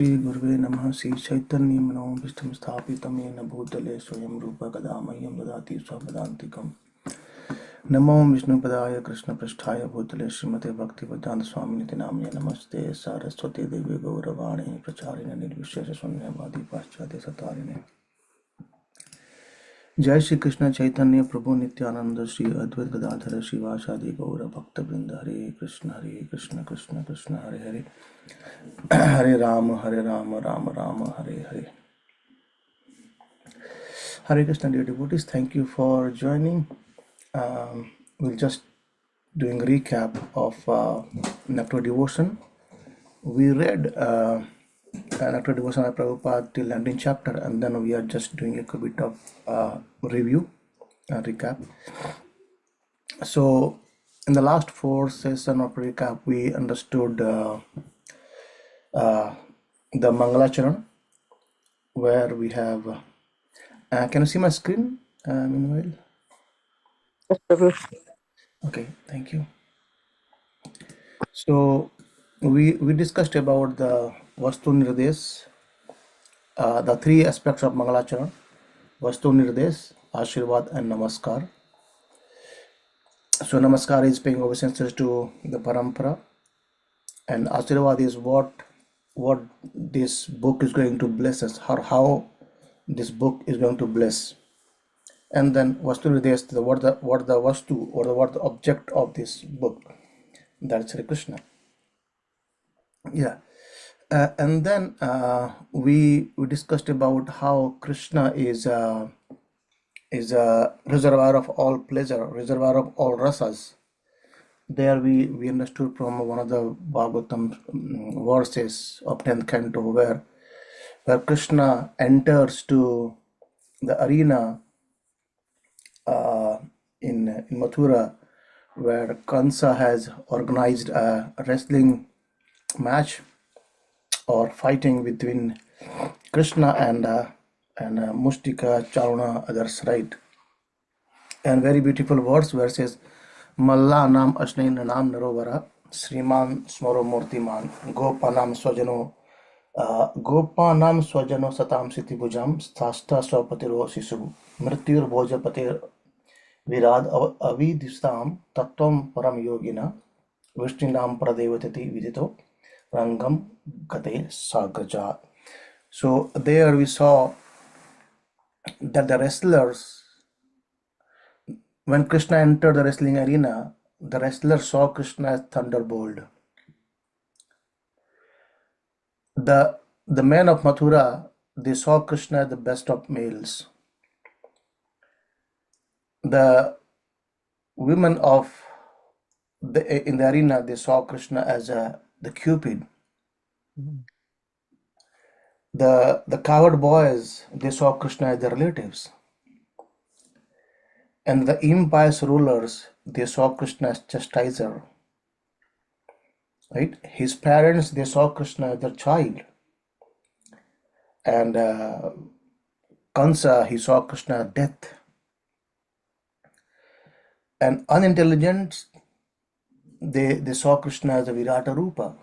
श्री गुरुवे नमः। श्री चैतन्य मनोभीष्टं स्थापितं येन भूतले स्वयं रूप कदा मह्यं ददाति स्वपदान्तिकम्। नमो विष्णुपदाय कृष्णपृष्ठाय भूतले श्रीमते भक्तिवेदान्त स्वामिनिति नाम्ने नमस्ते सारस्वती देवी गौरवाणी प्रचारिणे निर्विशेष शून्यवादी पाश्चात्य सतारिणे। जय श्री कृष्ण चैतन्य प्रभु नित्यानंद श्री अद्वैत गदाधर शिवासादि गौर भक्तवृंद। हरे कृष्ण कृष्ण कृष्ण हरे हरे, हरे Ram Ram Ram Hare Hare. Hare Krishna dear devotees, thank you for joining. We'll just doing a recap of Nectar Devotion. We read Nectar Devotion by Prabhupada till ending chapter, and then we are just doing a bit of review, recap. So in the last 4 sessions of recap, we understood the Mangalacharan, where we have can you see my screen meanwhile? Okay, thank you. So we discussed about the Vastu Nirdesh, the 3 aspects of Mangalacharan: Vastu Nirdesh, Ashirvad, and Namaskar. So Namaskar is paying obeisances to the Parampara, and Ashirvad is what this book is going to bless us, how this book is going to bless. And then Vastu Nirdesh, what the Vastu, or what the object of this book, that's Sri Krishna. Yeah. And then we discussed about how Krishna is a reservoir of all pleasure, reservoir of all rasas. There we understood from one of the Bhagavatam verses of 10th canto, where Krishna enters to the arena in Mathura, where Kansa has organized a wrestling match or fighting between Krishna and Mustika, Charuna, others, right? And very beautiful words where it says, Malla nam ashnain nam narovara, Sriman smoro murtiman, Gopanam swajano, Gopanam swajano satam siti bhujam, Sthasta swapatiro sisu, Mrityur bhojapatir virad avidistam, Tattvam param yogina, Vishtinam pradevatati vidito, Rangam gate sagraja. So there we saw that the wrestlers, when Krishna entered the wrestling arena, the wrestlers saw Krishna as thunderbolt. The men of Mathura, they saw Krishna as the best of males. The women in the arena, they saw Krishna as the Cupid. The coward boys, they saw Krishna as their relatives. And the impious rulers, they saw Krishna as chastiser. Right? His parents, they saw Krishna as their child. And Kansa, he saw Krishna as death. And unintelligent, they saw Krishna as a Virata Rupa.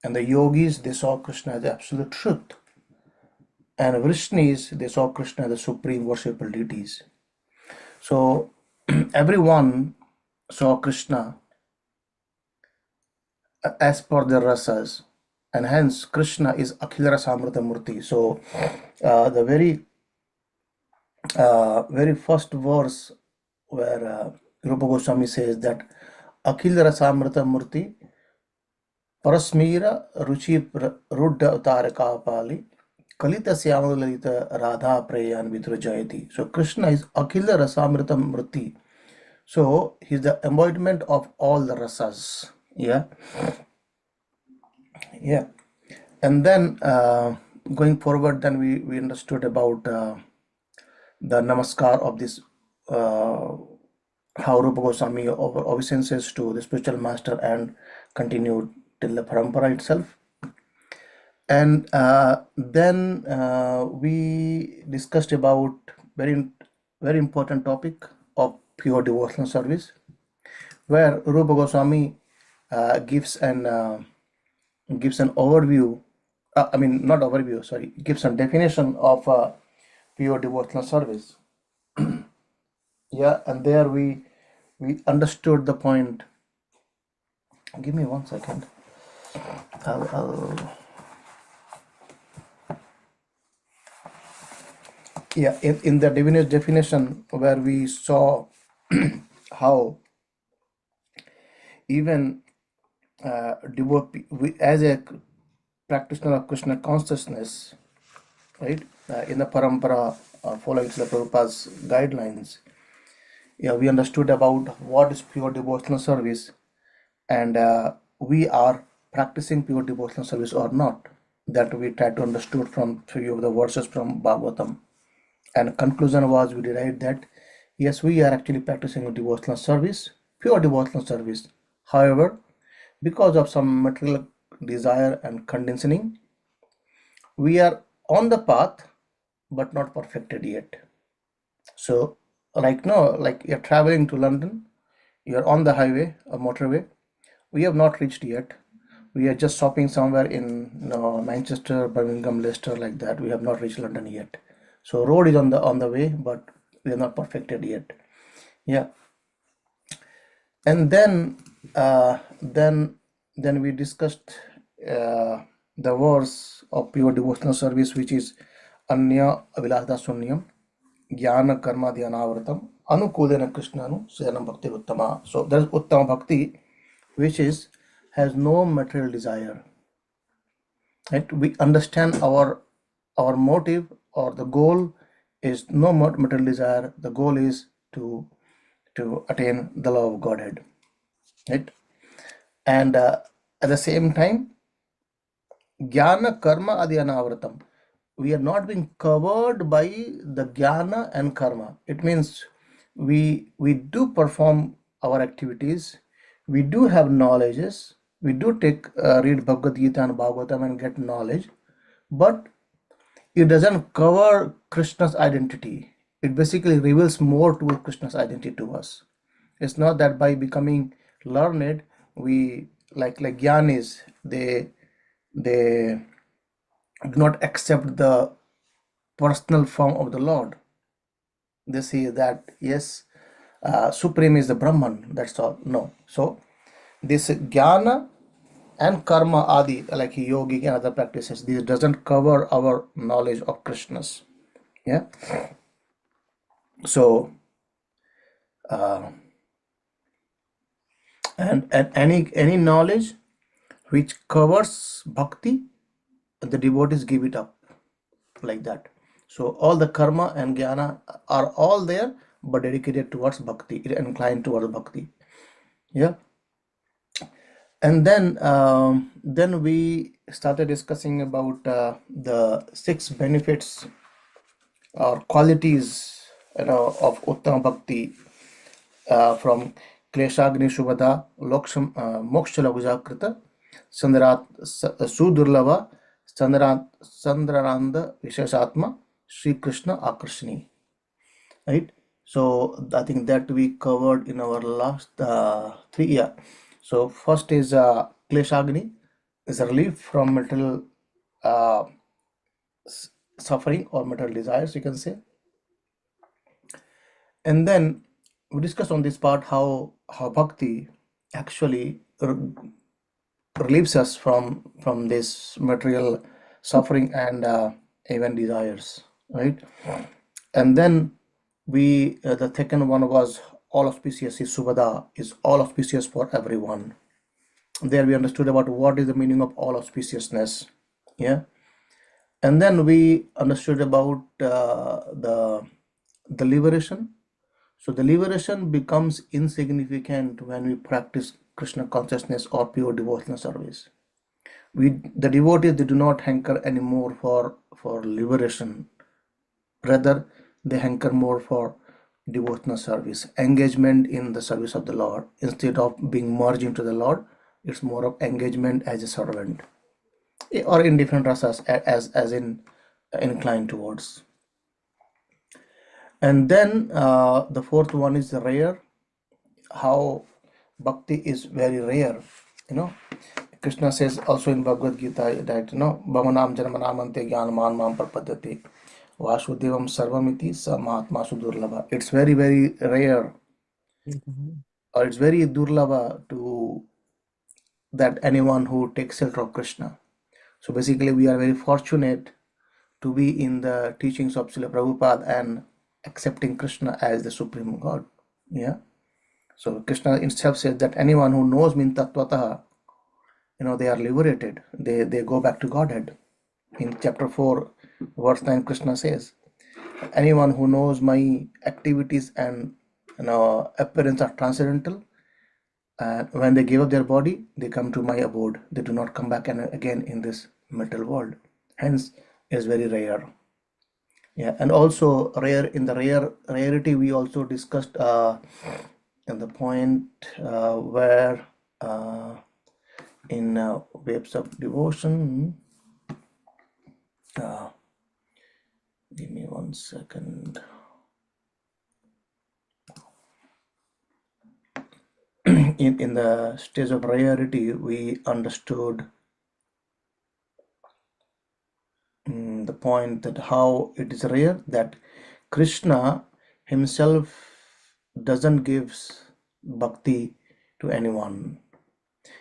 And the yogis, they saw Krishna as the absolute truth. And Vrishnis, they saw Krishna as the supreme worshipable deities. So everyone saw Krishna as per their rasas, and hence Krishna is Akhila Rasamrita Murti. So the very first verse where Rupa Goswami says that Akhila Rasamrita Murti Parasmira Ruchi Rudda Utaraka Pali Kalita Syamalita Radha Preyan Vidrajayati. So Krishna is Akhila Rasamrita Murti. So he's the embodiment of all the rasas. Yeah. And then going forward, then we understood about the namaskar of this, how Rupa Goswami obeisances to the spiritual master and continued till the parampara itself. And then we discussed about very important topic of pure devotional service, where Rupa Goswami gives an overview I mean, not overview, sorry, gives some definition of pure devotional service. Yeah, and there we understood the point. Give me 1 second. I'll yeah, in the definition where we saw how even devotee, as a practitioner of Krishna consciousness, right? In the parampara, following Srila Prabhupada's guidelines, yeah, we understood about what is pure devotional service, and we are practicing pure devotional service or not. That we tried to understood from few of the verses from Bhagavatam, and conclusion was we derived that yes, we are actually practicing a devotional service, pure devotional service. However, because of some material desire and conditioning, we are on the path but not perfected yet. So like now, like you're traveling to London, you're on the highway or motorway, we have not reached yet. We are just stopping somewhere in, Manchester, Birmingham, Leicester, like that. We have not reached London yet. So road is on the way, but we are not perfected yet. Yeah, and then we discussed the verse of pure devotional service, which is Anya Avilahda Sunyam Jnana Karma Dhyanavratam Anukulena Krishnanu Sayanam Bhakti Uttama. So there's Uttama Bhakti, which is has no material desire. Right? We understand our motive or the goal is no material desire. The goal is to attain the love of Godhead. Right? And at the same time, Jnana Karma Adhyanavratam. We are not being covered by the jnana and karma. It means we do perform our activities, we do have knowledges, we do read Bhagavad Gita and Bhagavatam and get knowledge, but it doesn't cover Krishna's identity. It basically reveals more to Krishna's identity to us. It's not that by becoming learned, we like Gyanis, they do not accept the personal form of the Lord. They say that yes, supreme is the Brahman. That's all. No. So this jnana and karma adi, like yogic and other practices, this doesn't cover our knowledge of Krishna's. Yeah. So and any knowledge which covers bhakti, the devotees give it up like that. So all the karma and jnana are all there, but dedicated towards bhakti, inclined towards bhakti. Yeah. And then we started discussing about the 6 benefits or qualities, of Uttama Bhakti, from Kleshagni Shubhada, Loksham, Moksha Lagujakrita, Sandrat Sudurlava, Sandrananda Visheshatma, Sri Krishna Akarshani. Right? So I think that we covered in our last 3 years. So first is Kleshagni, is a relief from material uh, suffering or material desires, you can say. And then we discussed on this part how bhakti actually relieves us from this material suffering and even desires, right? And then the second one was all auspicious is Subhada, is all auspicious for everyone. There we understood about what is the meaning of all auspiciousness. Yeah. And then we understood about the liberation. So the liberation becomes insignificant when we practice Krishna consciousness or pure devotional service. The devotees, they do not hanker anymore for liberation. Rather, they hanker more for devotional service, engagement in the service of the Lord. Instead of being merged into the Lord, it's more of engagement as a servant, or in different rasas as in inclined towards. And then the fourth one is rare. How bhakti is very rare, Krishna says also in Bhagavad Gita that Bhavanam Janmanamante Jnanaman Mam Prapadyate Vasudevam Sarvamiti Sa Mahatma Sudurlabha. It's very, very rare, or it's very durlava to that anyone who takes shelter of Krishna. So basically, we are very fortunate to be in the teachings of Srila Prabhupada and accepting Krishna as the Supreme God. Yeah. So Krishna himself says that anyone who knows me tattvataha, they are liberated. They go back to Godhead. In chapter 4, verse 9, Krishna says, anyone who knows my activities and appearance are transcendental, and when they give up their body, they come to my abode. They do not come back again in this material world. Hence, is very rare. Yeah, and also rare in the rarity we also discussed in the point where in Waves of Devotion. Give me 1 second. in the stage of rarity, we understood the point that how it is rare that Krishna himself doesn't give bhakti to anyone.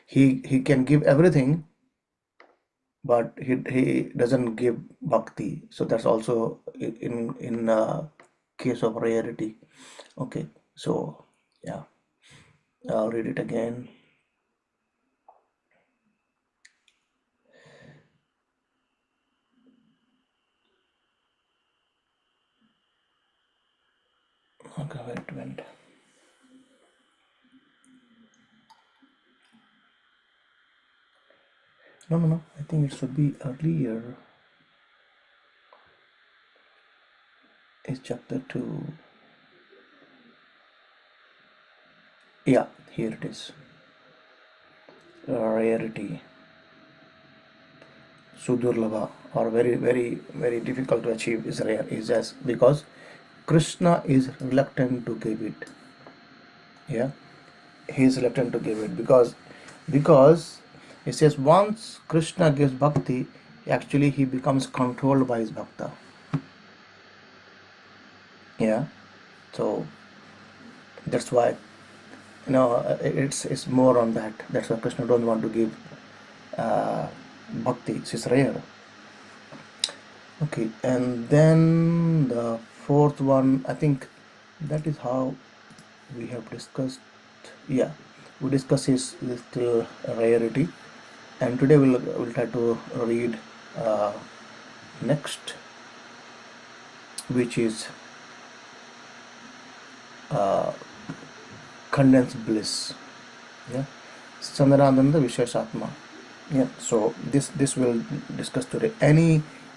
He can give everything, but he doesn't give bhakti. So that's also in case of rarity. Okay, so yeah, I'll read it again. Okay, where it went. No. I think it should be earlier. It's chapter 2. Yeah, here it is. Rarity. Sudurlabha, or very, very, very difficult to achieve, is rare, is just because Krishna is reluctant to give it. Yeah, he is reluctant to give it because he says once Krishna gives bhakti, actually he becomes controlled by his bhakta. Yeah, so that's why it's more on that. That's why Krishna don't want to give bhakti. It's rare. Okay, and then the fourth one, I think that is how we have discussed. Yeah, we discussed his rarity, and today we'll try to read next, which is condensed bliss. Yeah, Sandarananda Visheshatma. Yeah, so this will discuss today.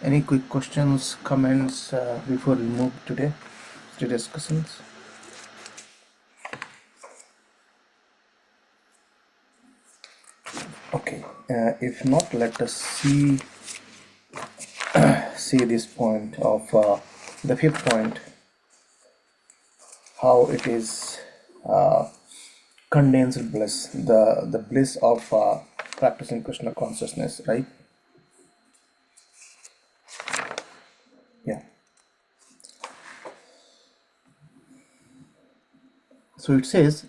Any quick questions, comments before we move today to discussions? Okay, if not, let us see this point of the fifth point, how it is condensed bliss, the bliss of practicing Krishna consciousness, right? Yeah. So it says,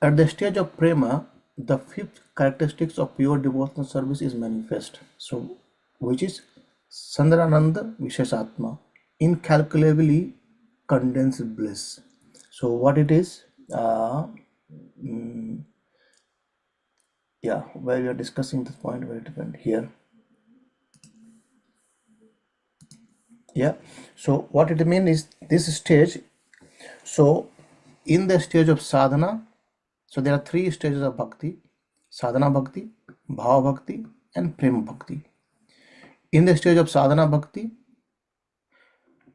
at the stage of prema, the fifth characteristics of pure devotional service is manifest. So, which is Sandarananda Visheshatma, incalculably condensed bliss. So, what it is? Yeah, where we are discussing this point, where it went here. Yeah. So, what it means is this stage. So, in the stage of sadhana, so there are three stages of bhakti: sadhana bhakti, bhava bhakti, and prema bhakti. In the stage of sadhana bhakti,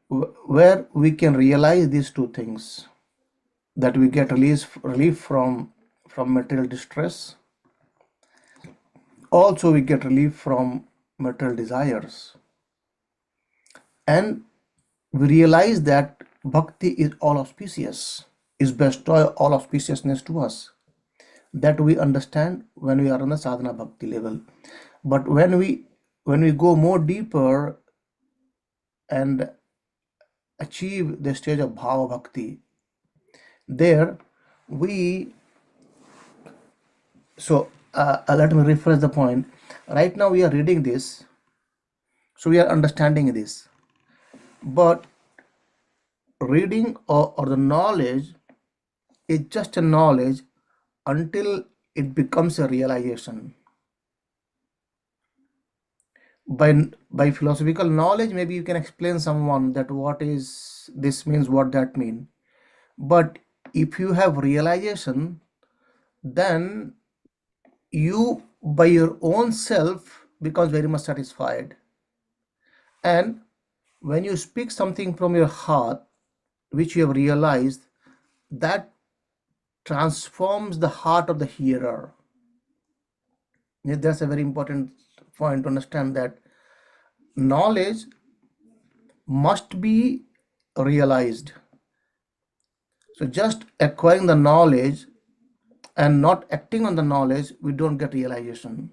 where we can realize these two things, that we get relief from material distress, also we get relief from material desires, and we realize that bhakti is all auspicious, is bestow all auspiciousness to us. that we understand when we are on the sadhana bhakti level. But when we go more deeper and achieve the stage of bhava bhakti, there we let me rephrase the point. Right now we are reading this, so we are understanding this, but reading or the knowledge is just a knowledge until it becomes a realization. By philosophical knowledge, maybe you can explain someone that what is this means, what that mean. But if you have realization, then you by your own self becomes very much satisfied. And when you speak something from your heart, which you have realized, that transforms the heart of the hearer. That's a very important point to understand, that knowledge must be realized. So just acquiring the knowledge and not acting on the knowledge, we don't get realization.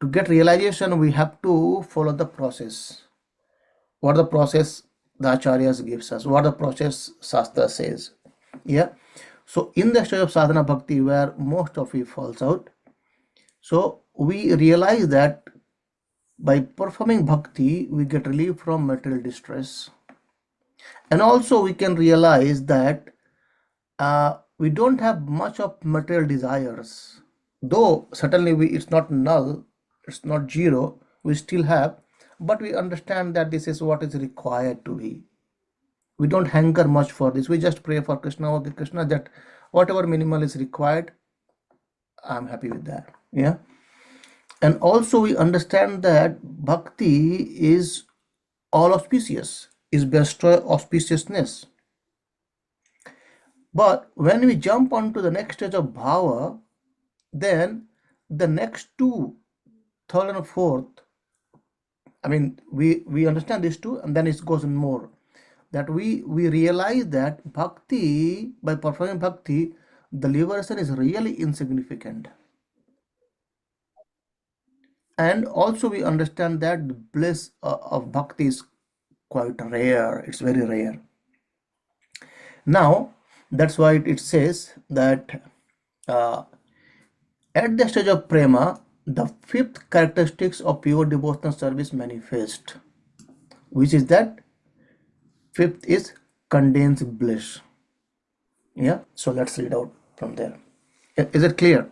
To get realization, we have to follow the process. What the process the acharyas gives us, what the process Shastra says. Yeah. So in the stage of sadhana bhakti where most of it falls out, so we realize that by performing bhakti, we get relief from material distress. And also we can realize that we don't have much of material desires. Though certainly it's not null, it's not zero, we still have, but we understand that this is what is required to be. We don't hanker much for this. We just pray for Krishna, okay, Krishna, that whatever minimal is required, I'm happy with that. Yeah. And also we understand that bhakti is all auspicious, is bestow auspiciousness. But when we jump onto the next stage of bhava, then the next two, third and fourth, I mean, we understand these two, and then it goes in more. That we realize that bhakti, by performing bhakti, the liberation is really insignificant. And also we understand that the bliss of bhakti is quite rare. It's very rare. Now, that's why it says that uh, at the stage of prema, the fifth characteristics of pure devotional service manifest, which is that fifth is condensed bliss. Yeah, so let's read out from there. Is it clear?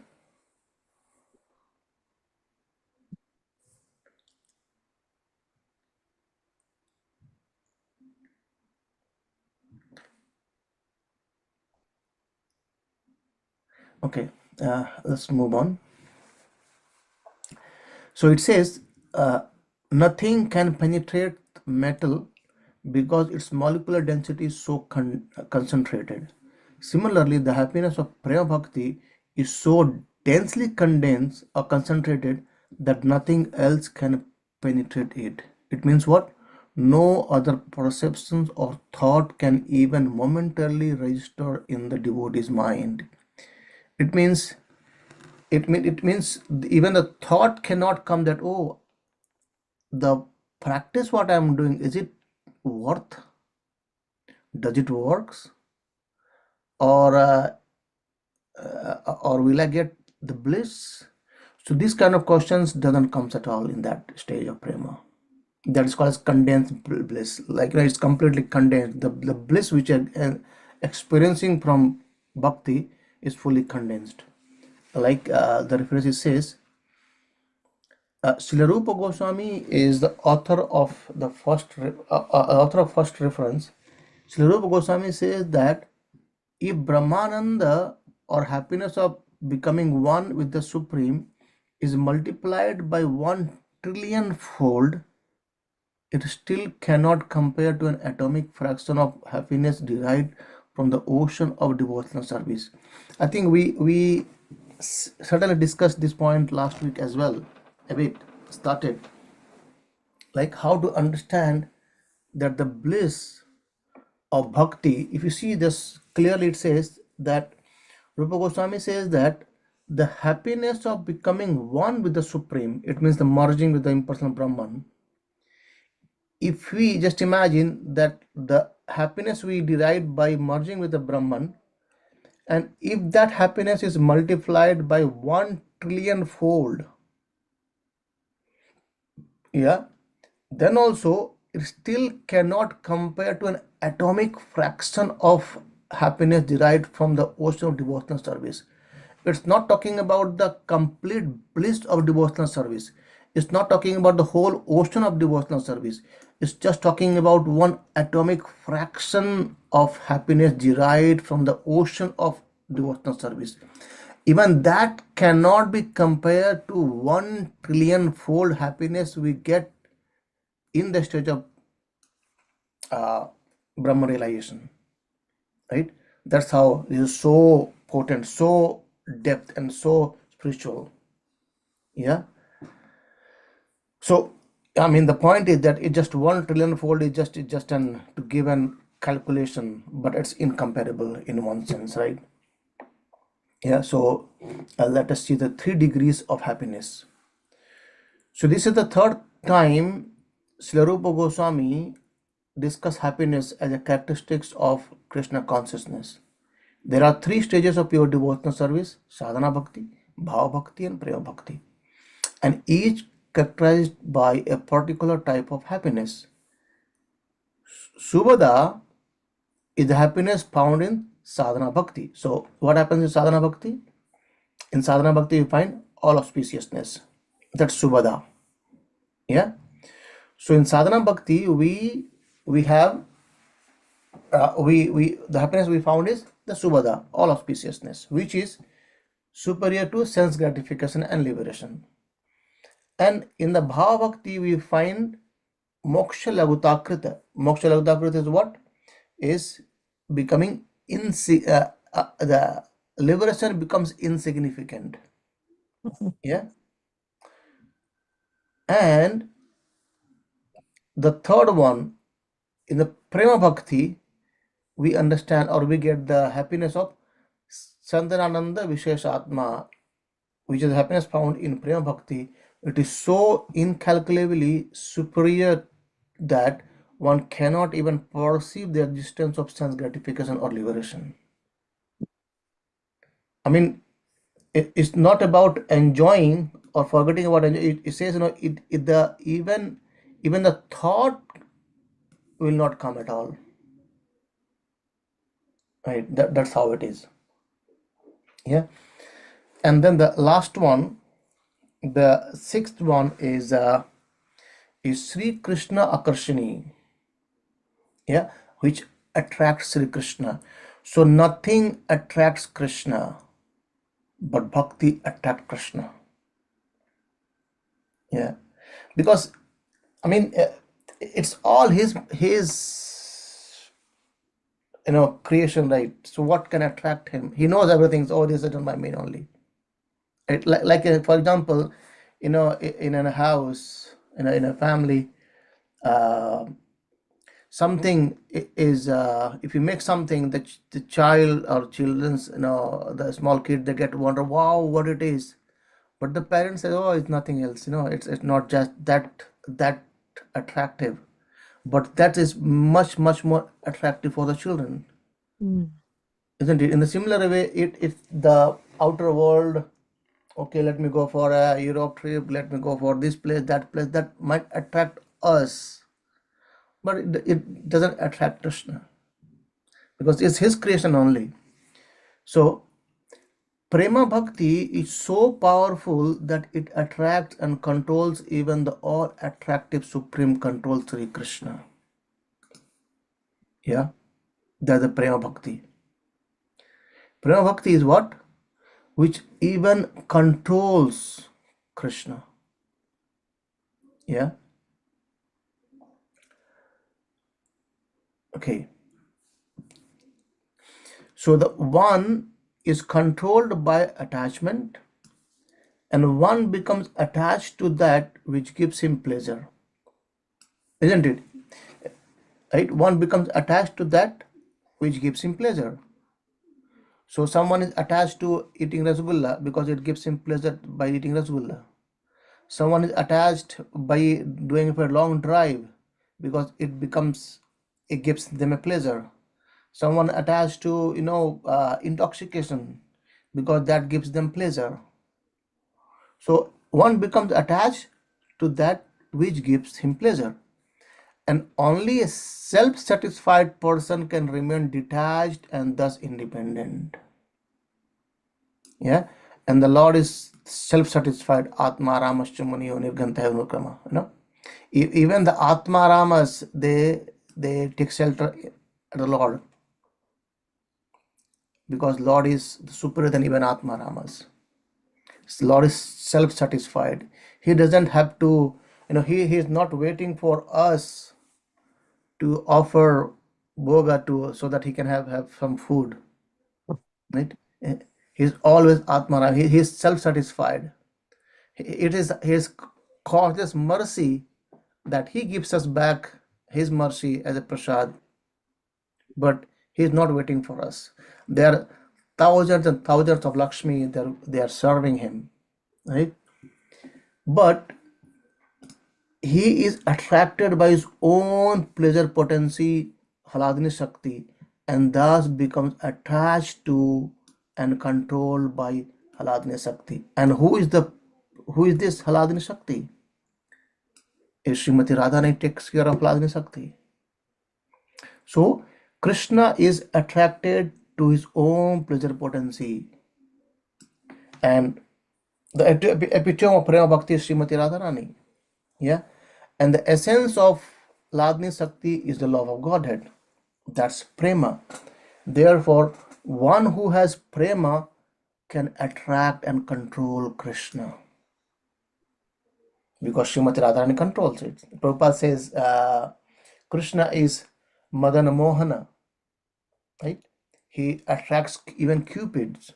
Okay, let's move on. So it says, nothing can penetrate metal because its molecular density is so concentrated. Similarly, the happiness of Prema Bhakti is so densely condensed or concentrated that nothing else can penetrate it. It means what? No other perceptions or thought can even momentarily register in the devotee's mind. It means it means even the thought cannot come that, oh, the practice what I'm doing, is it worth, does it works, or or will I get the bliss? So these kind of questions doesn't comes at all in that stage of prema. That is called as condensed bliss. Like, it's completely condensed. The bliss which I'm experiencing from bhakti is fully condensed. Like the reference says, Srila Rupa Goswami is the author of the first reference. Srila Rupa Goswami says that if Brahmananda, or happiness of becoming one with the Supreme, is multiplied by 1 trillion fold, it still cannot compare to an atomic fraction of happiness derived from the ocean of devotional service. I think we certainly discussed this point last week as well, a bit started, like how to understand that the bliss of bhakti. If you see this clearly, it says that Rupa Goswami says that the happiness of becoming one with the Supreme, it means the merging with the impersonal Brahman. If we just imagine that the happiness we derive by merging with the Brahman, and if that happiness is multiplied by 1 trillion fold, yeah, then also it still cannot compare to an atomic fraction of happiness derived from the ocean of devotional service. It's not talking about the complete bliss of devotional service. It's not talking about the whole ocean of devotional service. It's just talking about one atomic fraction of happiness derived from the ocean of devotional service. Even that cannot be compared to 1 trillion fold happiness we get in the stage of Brahma realization, right? That's how it is so potent, so depth, and so spiritual. Yeah. So, I mean, the point is that it just 1 trillion fold is just an to give an calculation, but it's incomparable in one sense, right? Yeah. So, let us see the 3 degrees of happiness. So, this is the third time Srila Rupa Goswami discuss happiness as a characteristics of Krishna consciousness. There are 3 stages of pure devotional service: sadhana bhakti, bhava bhakti, and prema bhakti, and each characterized by a particular type of happiness. Subhada is the happiness found in sadhana bhakti. So, what happens in sadhana bhakti? In sadhana bhakti, you find all auspiciousness. That's subhada. Yeah. So, in sadhana bhakti, we have we the happiness we found is the subhada, all auspiciousness, which is superior to sense gratification and liberation. And in the bhava bhakti, we find moksha lagutakrita. Moksha lagutakrita is what? Is becoming the liberation becomes insignificant. Yeah. And the third one, in the prema bhakti, we understand or we get the happiness of Sandanananda Visheshatma, which is happiness found in prema bhakti. It is so incalculably superior that one cannot even perceive the existence of sense gratification or liberation. I mean, it's not about enjoying or forgetting about enjoying. It says, even the thought will not come at all. Right? That's how it is. Yeah. And then the last one, the sixth one is Sri Krishna Akarshani. Yeah, which attracts Sri Krishna. So nothing attracts Krishna, but bhakti attracts Krishna. Yeah, because I mean, it's all his creation, right? So what can attract him? He knows everything. So, oh, this is done by me only. For example, in a house, in a family, uh, something is if you make something that the child or children's, the small kid, they get wonder, wow, what it is. But the parents say, oh, it's nothing else. It's not just that attractive, but that is much more attractive for the children, isn't it? In the similar way, if the outer world, okay, let me go for a Europe trip, let me go for this place, that might attract us, but it doesn't attract Krishna because it's his creation only. So prema bhakti is so powerful that it attracts and controls even the all attractive supreme control Sri Krishna. Yeah, that's the prema bhakti. Prema bhakti is what? Which even controls Krishna. Yeah. Okay. So the one is controlled by attachment, and one becomes attached to that which gives him pleasure. Isn't it? Right? One becomes attached to that which gives him pleasure. So someone is attached to eating rasgulla because it gives him pleasure by eating rasgulla. Someone is attached by doing a long drive because it gives them a pleasure. Someone attached to intoxication because that gives them pleasure. So one becomes attached to that which gives him pleasure. And only a self satisfied person can remain detached and thus independent. Yeah. And the Lord is self satisfied. Atma Ramascha Muniyo Nirgantaya Nukama. Even the Atma Ramas, they take shelter at the Lord because Lord is superior than even Atma Ramas. Lord is self satisfied. He doesn't have to, he is not waiting for us to offer boga to so that he can have some food, right? He's always Atmaram. He is self-satisfied. It is his causeless mercy that he gives us back his mercy as a prasad, but he is not waiting for us. There are thousands and thousands of Lakshmi. They are serving him, right? But he is attracted by his own pleasure potency, Haladini Shakti, and thus becomes attached to and controlled by Haladini Shakti. And who is this Haladini Shakti? Is Srimati Radharani takes care of Haladini Shakti. So Krishna is attracted to his own pleasure potency. And the epitome of Prema Bhakti is Srimati Radharani. Yeah. And the essence of Ladni Shakti is the love of Godhead. That's prema. Therefore, one who has prema can attract and control Krishna because Srimati Radharani controls it. Prabhupada says Krishna is Madana Mohana, right? He attracts even Cupids,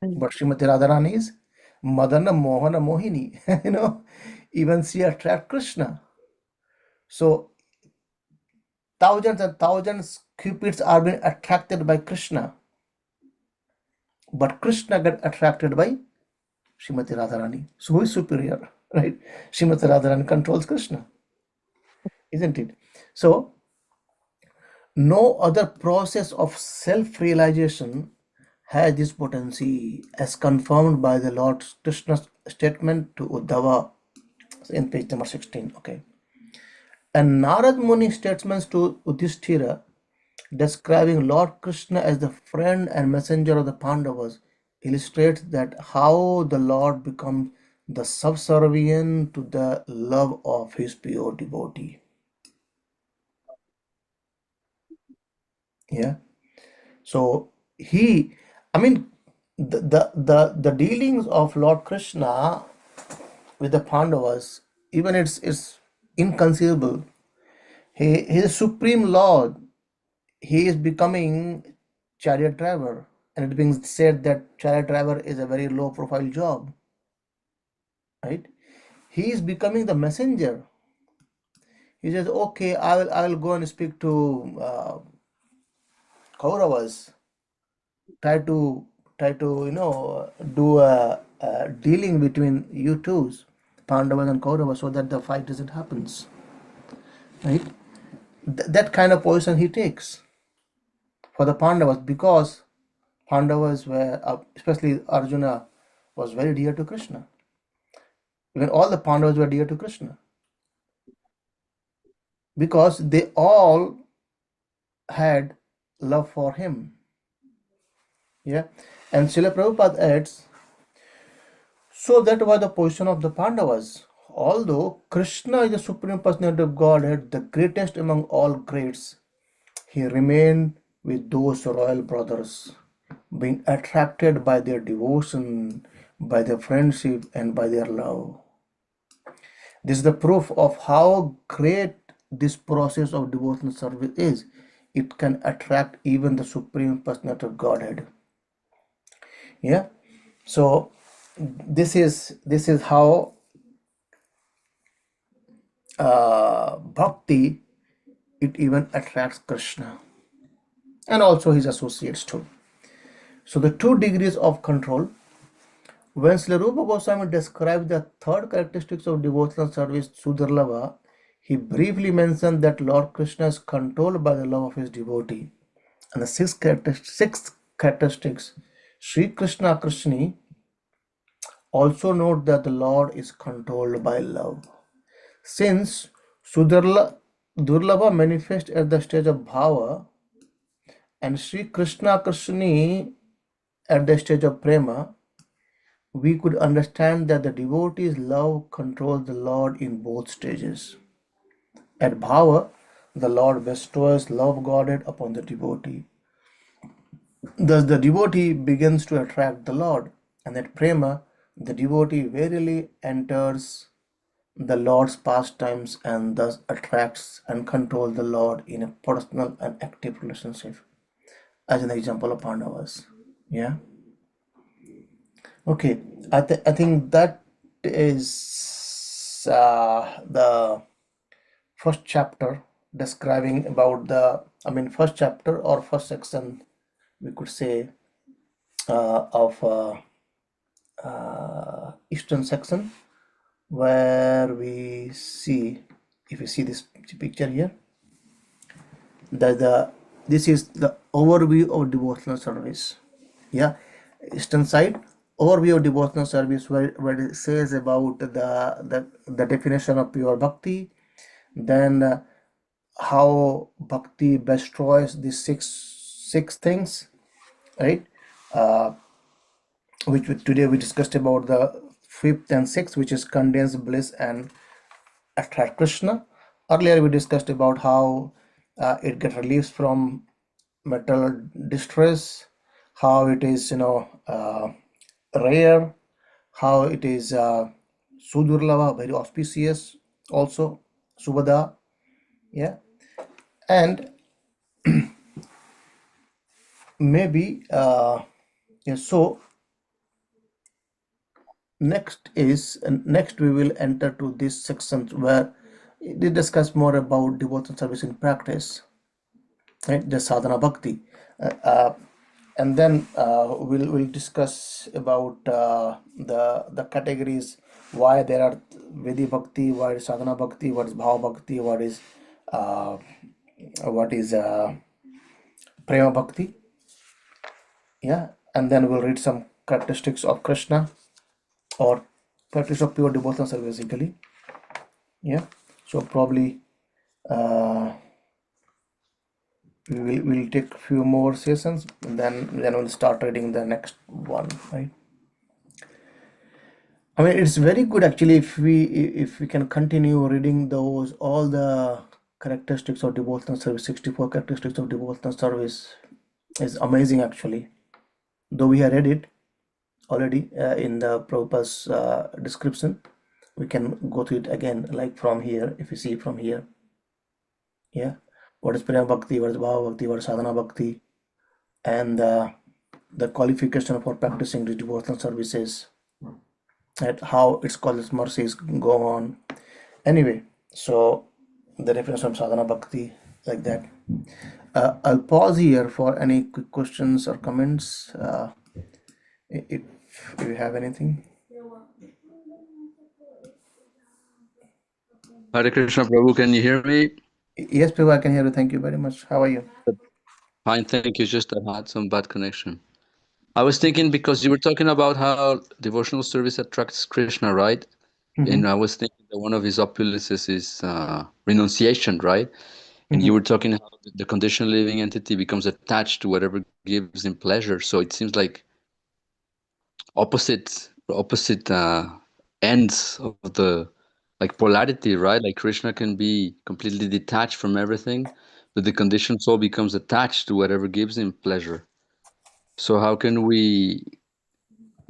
but Srimati Radharani is Madana Mohana Mohini. Even she attracts Krishna. So thousands and thousands Cupids are being attracted by Krishna, but Krishna got attracted by Srimati Radharani. So who is superior, right? Srimati Radharani controls Krishna, isn't it? So no other process of self-realization has this potency as confirmed by the Lord Krishna's statement to Uddhava in page number 16. Okay. And Narad Muni's statements to Udhishthira describing Lord Krishna as the friend and messenger of the Pandavas illustrates that how the Lord becomes the subservient to the love of his pure devotee. Yeah. So I mean, the dealings of Lord Krishna with the Pandavas, even it's inconceivable. He is supreme Lord. He is becoming chariot driver, and it being said that chariot driver is a very low profile job, right? He is becoming the messenger. He says, okay, I will go and speak to Kauravas, try to do a dealing between you two, Pandavas and Kauravas, so that the fight doesn't happens, right? That kind of position he takes for the Pandavas because Pandavas were, especially Arjuna, was very dear to Krishna. Even all the Pandavas were dear to Krishna because they all had love for him. Yeah, and Srila Prabhupada adds, so that was the position of the Pandavas. Although Krishna is the supreme personality of Godhead, the greatest among all greats, he remained with those royal brothers, being attracted by their devotion, by their friendship, and by their love. This is the proof of how great this process of devotional service is. It can attract even the supreme personality of Godhead. Yeah. So this is how bhakti, it even attracts Krishna and also his associates too. So the 2 degrees of control. When Srila Rupa Goswami described the third characteristics of devotional service, Sudurlava, he briefly mentioned that Lord Krishna is controlled by the love of his devotee. And the sixth characteristics, Sri Krishna Krishni, also note that the Lord is controlled by love. Since Durlabha manifests at the stage of Bhava and Sri Krishna Krishni at the stage of Prema, we could understand that the devotee's love controls the Lord in both stages. At Bhava, the Lord bestows love guarded upon the devotee. Thus, the devotee begins to attract the Lord, and at Prema, the devotee verily enters the Lord's pastimes and thus attracts and controls the Lord in a personal and active relationship, as an example of Pandavas. Yeah. Okay. I think that is the first chapter describing about first chapter or first section, we could say, of eastern section, where we see, if you see this picture here, this is the overview of devotional service. Yeah, eastern side overview of devotional service, where it says about the definition of pure bhakti, then how bhakti destroys these six things, right? Which today we discussed about the fifth and sixth, which is condensed bliss and attract Krishna. Earlier we discussed about how it gets released from material distress, how it is rare, how it is sudurlava, very auspicious, also subhada. Yeah, and maybe yeah, so next we will enter to this section where we discuss more about devotional service in practice, right? The sadhana bhakti, and then we'll discuss about the categories, why there are Vedi bhakti, what is sadhana bhakti, what is bhava bhakti, what is prema bhakti. Yeah, and then we'll read some characteristics of Krishna, or practice of pure devotional service basically. Yeah, so probably we'll take a few more sessions, and then we'll start reading the next one, right? I mean, it's very good actually if we can continue reading those, all the characteristics of devotional service. 64 characteristics of devotional service is amazing actually. Though we have read it already in the Prabhupada's description, we can go through it again, like from here, if you see from here. Yeah, what is prema bhakti, what is bhava bhakti, what is sadhana bhakti, and the qualification for practicing the devotional services, and how its causes mercies go on. Anyway, so the definition of sadhana bhakti, like that. I'll pause here for any quick questions or comments, if you have anything. Hare Krishna Prabhu, can you hear me? Yes, Prabhu, I can hear you. Thank you very much. How are you? Fine, thank you. Just I had some bad connection. I was thinking, because you were talking about how devotional service attracts Krishna, right? And I was thinking that one of his opulences is renunciation, right? And you were talking how the conditioned living entity becomes attached to whatever gives him pleasure. So it seems like opposite ends of the, like, polarity, right? Like Krishna can be completely detached from everything, but the conditioned soul becomes attached to whatever gives him pleasure. So how can we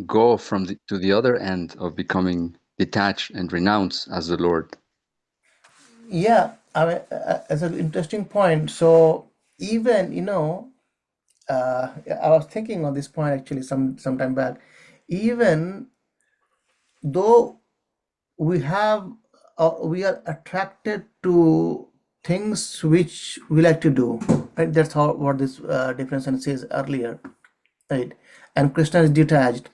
go from to the other end of becoming detached and renounce as the Lord? Yeah, I mean, as an interesting point. So even I was thinking on this point actually some time back. Even though we are attracted to things which we like to do, right? That's how what this definition says earlier, right? And Krishna is detached.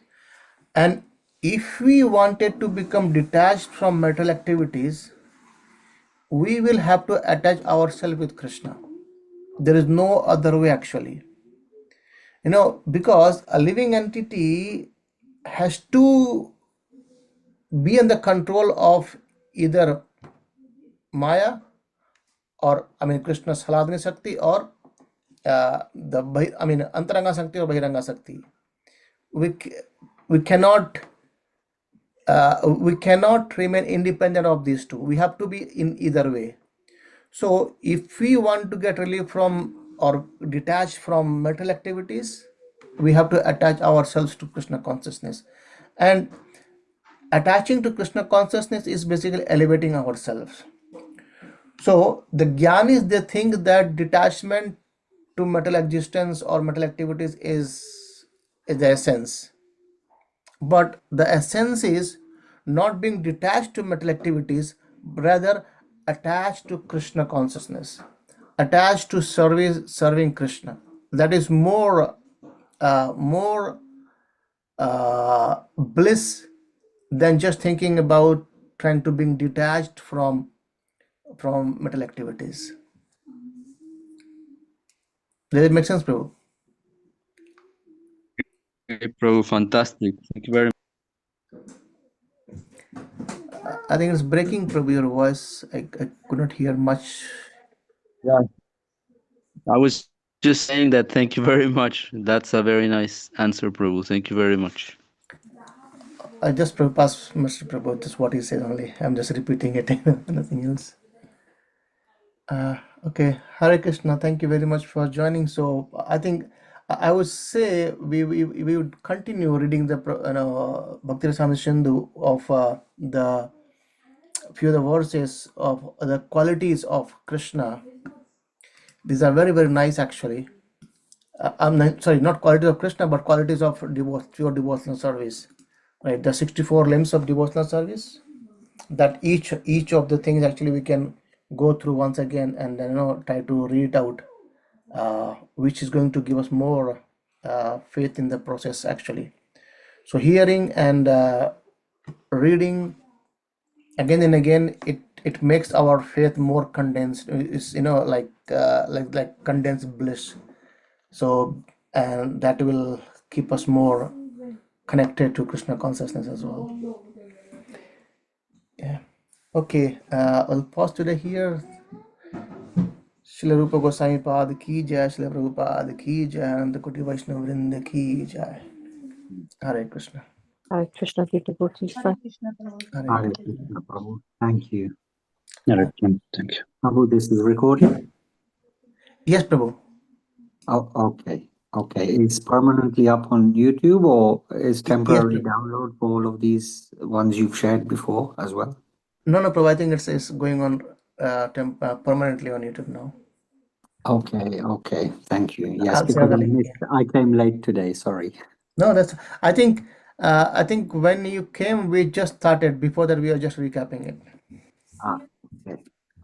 And if we wanted to become detached from material activities, we will have to attach ourselves with Krishna. There is no other way actually. Because a living entity has to be under control of either Maya, or Krishna Saladini Shakti, or Antaranga Shakti or Bahiranga Shakti. We cannot remain independent of these two. We have to be in either way. So if we want to get relief from or detach from material activities, we have to attach ourselves to Krishna consciousness. And attaching to Krishna consciousness is basically elevating ourselves. So the Gyanis, they think that detachment to material existence or material activities is the essence. But the essence is not being detached to material activities, rather attached to Krishna consciousness, attached to serving Krishna. That is more bliss than just thinking about trying to being detached from material activities. Does it make sense, Prabhu? Okay, Prabhu, fantastic. Thank you very much. I think it's breaking, Prabhu, your voice. I could not hear much. Yeah. I was just saying that thank you very much. That's a very nice answer, Prabhu. Thank you very much. I just pass Mr. Prabhu, just what he said only. I'm just repeating it, nothing else. Okay, Hare Krishna, thank you very much for joining. So I think I would say we would continue reading the Bhakti Rasamrita Sindhu of the few of the verses of the qualities of Krishna. These are very, very nice actually. Sorry, not qualities of Krishna, but qualities of pure devotional service. Right, the 64 limbs of devotional service. That each of the things actually we can go through once again and then try to read out, which is going to give us more faith in the process actually. So hearing and reading again and again, it makes our faith more condensed. It's like condensed bliss. So, and that will keep us more connected to Krishna consciousness as well. Yeah. Okay, I'll pause today here. Srila Rupa Goswami Pad ki jai, Srila Prabhupada ki jai, Ananta Koti Vaishnava Vrinda ki jai. Hare Krishna. Hare Krishna, Peter Bhutti. Hare Hare Krishna, Prabhu. Thank you. Thank you. Prabhu, this is recording? Yes, Prabhu. Oh, okay. Okay. It's permanently up on YouTube, or is temporary Yes, Prabhu. download for all of these ones you've shared before as well? No, Prabhu, I think it's going on permanently on YouTube now. Okay, okay. Thank you. Yes, I'll share because the link. I came late today, sorry. No, I think when you came, we just started. Before that, we are just recapping it. Ah,